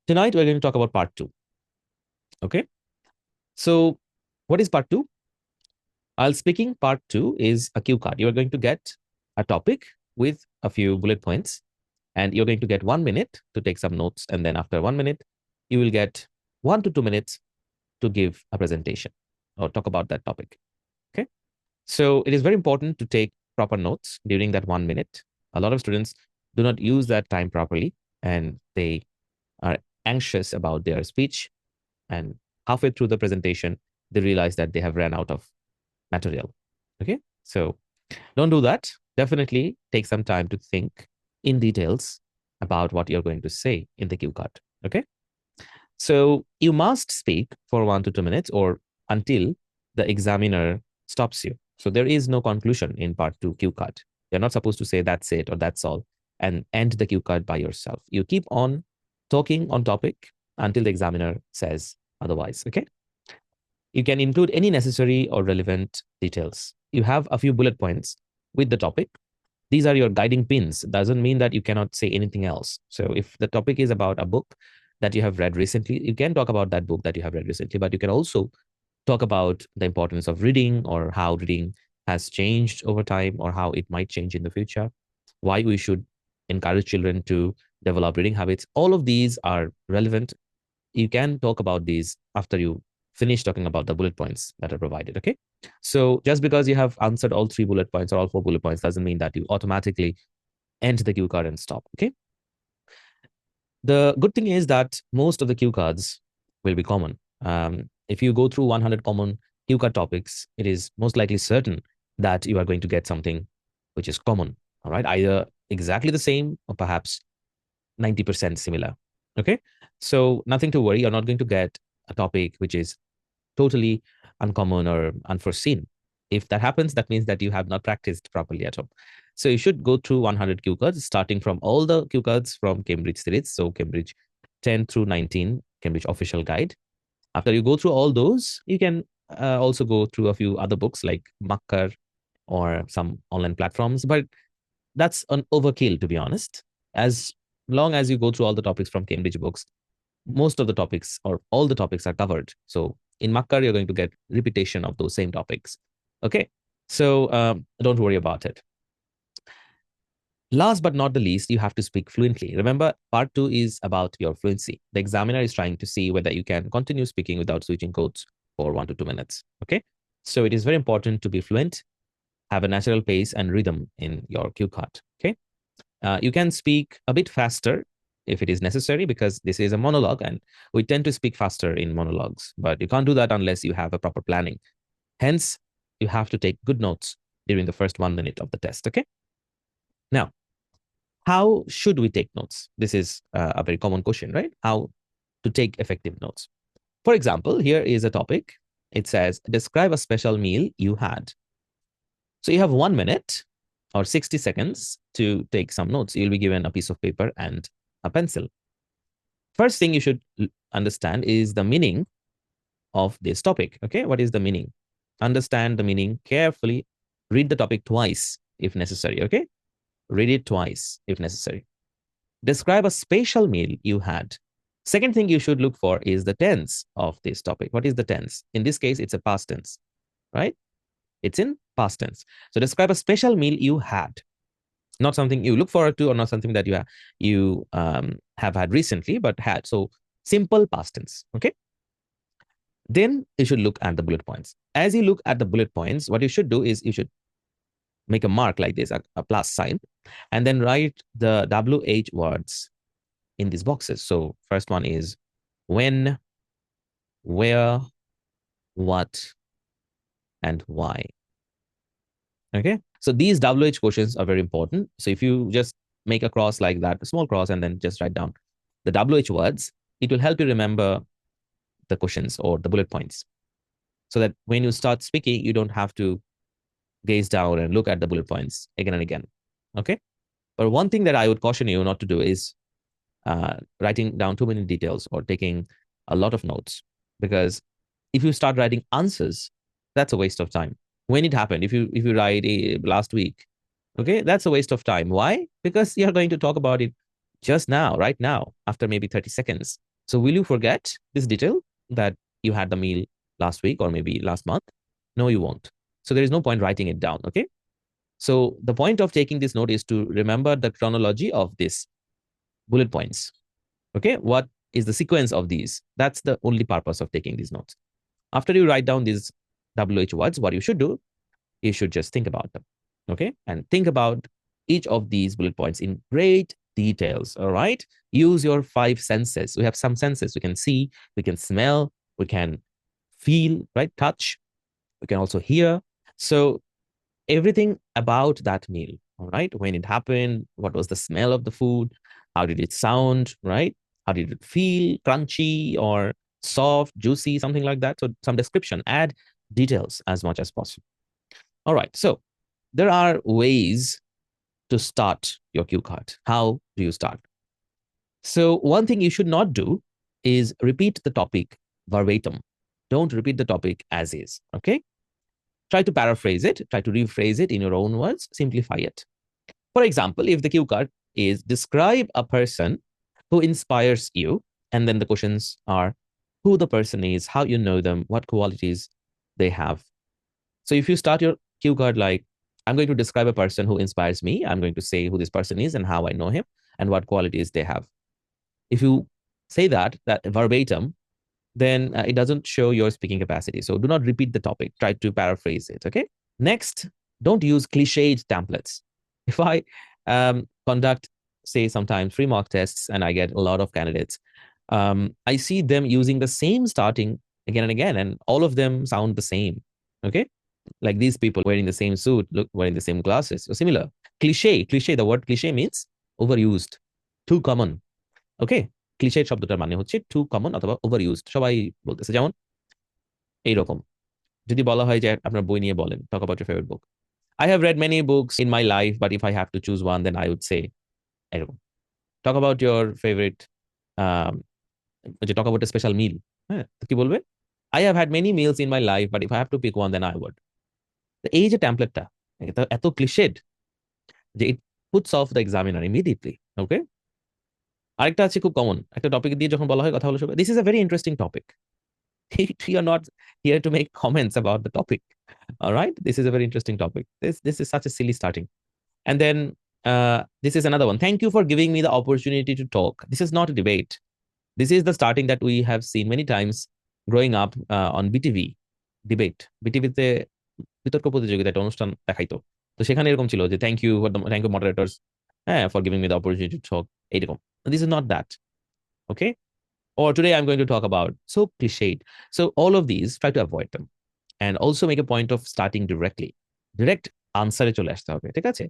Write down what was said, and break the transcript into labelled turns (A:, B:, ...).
A: Tonight, we're going to talk about part 2. Okay. So what is part 2? I'll speaking part 2 is a cue card. You are going to get a topic with a few bullet points, and you're going to get 1 minute to take some notes. And then after 1 minute, you will get 1 to 2 minutes to give a presentation or talk about that topic. Okay. So it is very important to take proper notes during that 1 minute. A lot of students do not use that time properly, and they are anxious about their speech, and halfway through the presentation they realize that they have ran out of material. Okay, so don't do that. Definitely take some time to think in details about what you're going to say in the cue card. Okay, so you must speak for 1 to 2 minutes or until the examiner stops you. So there is no conclusion in part 2 cue card. You're not supposed to say that's it or that's all and end the cue card by yourself. You keep on talking on topic until the examiner says otherwise. Okay, you can include any necessary or relevant details. You have a few bullet points with the topic. These are your guiding pins. Doesn't mean that you cannot say anything else. So if the topic is about a book that you have read recently, you can talk about that book that you have read recently, but you can also talk about the importance of reading or how reading has changed over time or how it might change in the future, why we should encourage children to develop reading habits. All of these are relevant. You can talk about these after you finish talking about the bullet points that are provided. Okay, so just because you have answered all 3 bullet points or all 4 bullet points doesn't mean that you automatically end the cue card and stop. Okay, the good thing is that most of the cue cards will be common. If you go through 100 common cue card topics, it is most likely certain that you are going to get something which is common. All right, either exactly the same or perhaps 90% similar. Okay, so nothing to worry. You're not going to get a topic which is totally uncommon or unforeseen. If that happens, that means that you have not practiced properly at all. So you should go through 100 cue cards, starting from all the cue cards from Cambridge series. So Cambridge 10 through 19, Cambridge official guide. After you go through all those, you can also go through a few other books like Makkar or some online platforms. But that's an overkill, to be honest. As long as you go through all the topics from Cambridge books, most of the topics or all the topics are covered. So in Makkar, you're going to get repetition of those same topics. Okay, so don't worry about it. Last but not the least, you have to speak fluently. Remember, part 2 is about your fluency. The examiner is trying to see whether you can continue speaking without switching codes for 1 to 2 minutes. Okay, so it is very important to be fluent, have a natural pace and rhythm in your cue card. Okay, you can speak a bit faster if it is necessary, because this is a monologue and we tend to speak faster in monologues, but you can't do that unless you have a proper planning. Hence, you have to take good notes during the first 1 minute of the test. Okay, now, how should we take notes? This is a very common question, right? How to take effective notes. For example, here is a topic. It says, describe a special meal you had. So you have 1 minute or 60 seconds to take some notes. You'll be given a piece of paper and a pencil. First thing you should understand is the meaning of this topic. Okay, what is the meaning? Understand the meaning carefully. Read the topic twice if necessary. Okay, read it twice if necessary. Describe a special meal you had. Second thing you should look for is the tense of this topic. What is the tense? In this case, it's a past tense, right? It's in past tense. So describe a special meal you had. Not something you look forward to or not something that you have had recently, but had. So simple past tense, okay? Then you should look at the bullet points. As you look at the bullet points, what you should do is you should make a mark like this, a plus sign, and then write the WH words in these boxes. So first one is when, where, what, and why. Okay, so these WH questions are very important. So if you just make a cross like that, a small cross, and then just write down the WH words, it will help you remember the questions or the bullet points, so that when you start speaking, you don't have to gaze down and look at the bullet points again and again. Okay, but one thing that I would caution you not to do is writing down too many details or taking a lot of notes, because if you start writing answers, that's a waste of time. When it happened, if you write last week, okay, that's a waste of time. Why? Because you're going to talk about it just now, right now, after maybe 30 seconds. So will you forget this detail that you had the meal last week or maybe last month? No, you won't. So there is no point writing it down, okay? So the point of taking this note is to remember the chronology of these bullet points, okay? What is the sequence of these? That's the only purpose of taking these notes. After you write down these WH words, what you should do, you should just think about them, okay? And think about each of these bullet points in great details, all right? Use your five senses. We have some senses. We can see, we can smell, we can feel, right? Touch, we can also hear. So everything about that meal, all right? When it happened, what was the smell of the food? How did it sound, right? How did it feel? Crunchy or soft, juicy, something like that. So some description, add details as much as possible. All right, so there are ways to start your cue card. How do you start? So one thing you should not do is repeat the topic verbatim. Don't repeat the topic as is, okay? Try to paraphrase it, try to rephrase it in your own words, simplify it. For example, if the cue card is describe a person who inspires you, and then the questions are who the person is, how you know them, what qualities they have. So if you start your cue card like, I'm going to describe a person who inspires me, I'm going to say who this person is and how I know him and what qualities they have. If you say that verbatim, then it doesn't show your speaking capacity. So do not repeat the topic. Try to paraphrase it, okay? Next, don't use cliched templates. If I conduct, say, sometimes free mock tests and I get a lot of candidates, I see them using the same starting again and again, and all of them sound the same, okay? Like these people wearing the same suit, look, wearing the same glasses, so similar. Cliche, the word cliche means overused, too common, okay? Cliche শব্দটার মানে হচ্ছে two common অথবা ওভারইউজড, সবাই বলতেছে। যেমন এইরকম যদি বলা হয় যে আপনার বই নিয়ে বলেন, talk about your favourite book. I have read many books in my life, but if I have to choose one, then I would say এরকম। Talk about your favorite, যে talk about a special meal, হ্যাঁ, তো কি বলবে? I have had many meals in my life, but if I have to pick one, then I would. এই যে টেমপ্লেটটা এটা এত ক্লিশেড যে it puts off the examiner immediately, okay? আরেকটা আছে খুব কমন, একটা টপিক দিয়ে যখন বলা হয় কথা বলা, this is a very interesting topic. We are not here to make comments about the topic. All right. This is a very interesting topic. This is such a silly starting. And then this is another one. Thank you for giving me the opportunity to talk. This is not a debate. This is the starting that we have seen many times growing up on BTV. Debate. BTV তে বিতর্ক প্রতিযোগিতা একটা অনুষ্ঠান দেখাইতো। তো সেখানে এরকম ছিল যে thank you for the thank you moderators, হ্যাঁ, for giving me the opportunity to talk, এইরকম। This is not that. Okay. Or today I'm going to talk about, so cliched. So all of these, try to avoid them. And also make a point of starting directly. Direct answer চলে আসতে হবে, ঠিক আছে?